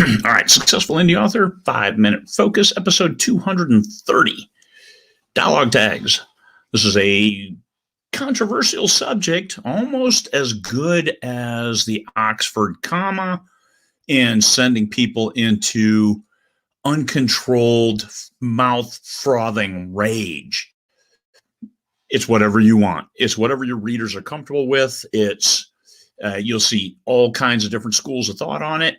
All right, Successful Indie Author, 5-Minute Focus, episode 230, dialogue tags. This is a controversial subject, almost as good as the Oxford comma in sending people into uncontrolled, mouth-frothing rage. It's whatever you want. It's whatever your readers are comfortable with. You'll see all kinds of different schools of thought on it.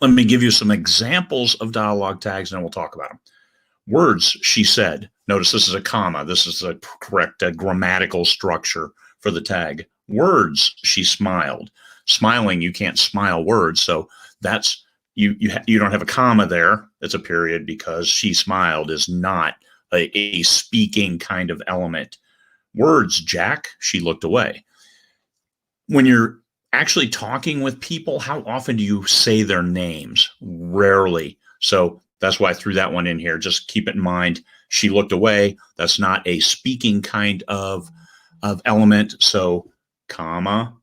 Let me give you some examples of dialogue tags, and then we'll talk about them. Words, she said. Notice this is a comma. This is a correct grammatical structure for the tag. Words, she smiled. Smiling, you can't smile words, so that's you don't have a comma there. It's a period because she smiled is not a speaking kind of element. Words, Jack, she looked away. When you're actually talking with people, how often do you say their names? Rarely. So that's why I threw that one in here. Just keep it in mind. She looked away. That's not a speaking kind of element. So comma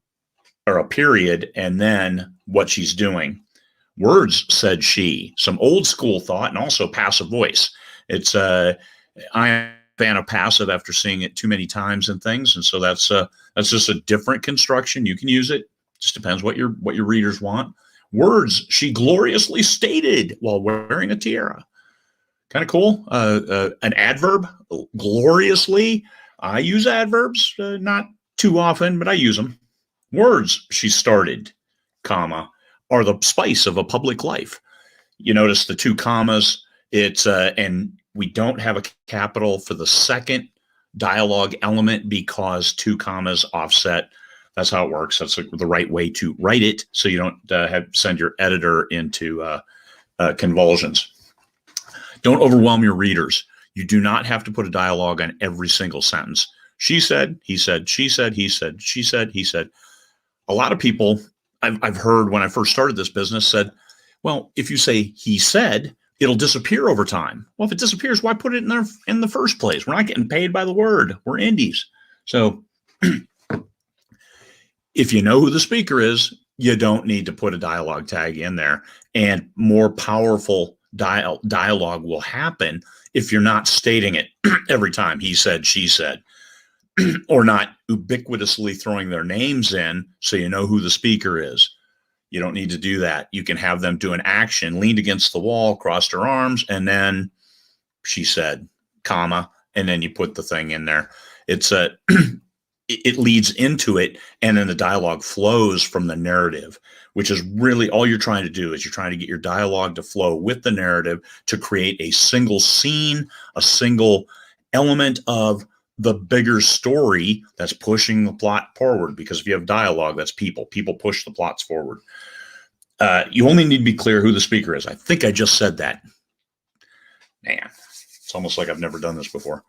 or a period, and then what she's doing. Words, said she. Some old school thought and also passive voice. It's I'm a fan of passive after seeing it too many times and things. And so that's just a different construction. You can use it. Just depends what your readers want. Words, she gloriously stated while wearing a tiara. Kind of cool. An adverb, gloriously. I use adverbs, not too often, but I use them. Words, she started, comma, are the spice of a public life. You notice the two commas. It's and we don't have a capital for the second dialogue element because two commas offset. That's how it works. That's the right way to write it, so you don't send your editor into convulsions. Don't overwhelm your readers. You do not have to put a dialogue on every single sentence. She said, he said, she said, he said, she said, he said. A lot of people I've heard when I first started this business said, well, if you say he said, it'll disappear over time. Well, if it disappears, why put it in there in the first place? We're not getting paid by the word. We're indies. So if you know who the speaker is, you don't need to put a dialogue tag in there. And more powerful dialogue will happen if you're not stating it every time. He said, she said, or not ubiquitously throwing their names in so you know who the speaker is. You don't need to do that. You can have them do an action, leaned against the wall, crossed her arms, and then she said, comma, and then you put the thing in there. It's a it leads into it, and then the dialogue flows from the narrative, which is really all you're trying to do. Is you're trying to get your dialogue to flow with the narrative to create a single scene, a single element of the bigger story that's pushing the plot forward. Because if you have dialogue, that's people push the plots forward. You only need to be clear who the speaker is. I think I just said that. Man, it's almost like I've never done this before.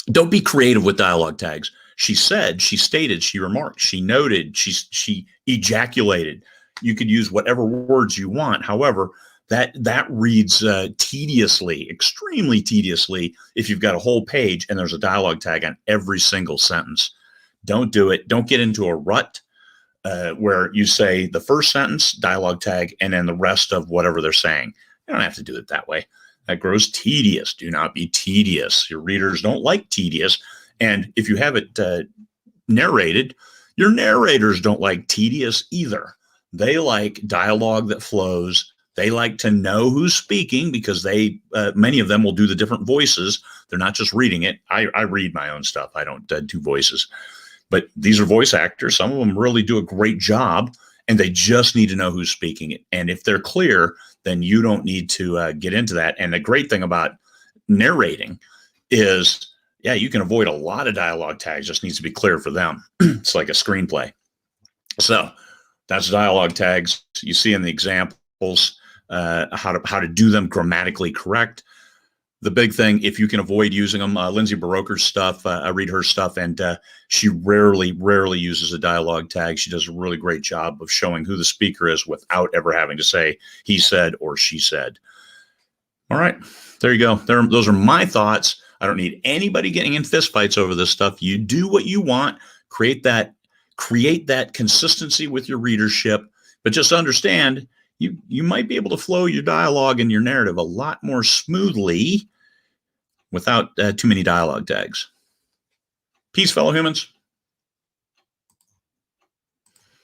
Don't be creative with dialogue tags. She said, she stated, she remarked, she noted, she ejaculated. You could use whatever words you want. However, that reads tediously, extremely tediously if you've got a whole page and there's a dialogue tag on every single sentence. Don't do it. Don't get into a rut where you say the first sentence, dialogue tag, and then the rest of whatever they're saying. You don't have to do it that way. That grows tedious. Do not be tedious. Your readers don't like tedious. And if you have it narrated, your narrators don't like tedious either. They like dialogue that flows. They like to know who's speaking because many of them will do the different voices. They're not just reading it. I read my own stuff. I don't do voices. But these are voice actors. Some of them really do a great job, and they just need to know who's speaking it. And if they're clear, then you don't need to get into that. And the great thing about narrating is, yeah, you can avoid a lot of dialogue tags. Just needs to be clear for them. It's like a screenplay. So that's dialogue tags. You see in the examples how to do them grammatically correct. The big thing, if you can avoid using them, Lindsay Baroker's stuff, I read her stuff, and she rarely uses a dialogue tag. She does a really great job of showing who the speaker is without ever having to say he said or she said. All right, there you go. Those are my thoughts. I don't need anybody getting in fistfights over this stuff. You do what you want. Create that consistency with your readership, but just understand you might be able to flow your dialogue and your narrative a lot more smoothly without too many dialogue tags. Peace, fellow humans.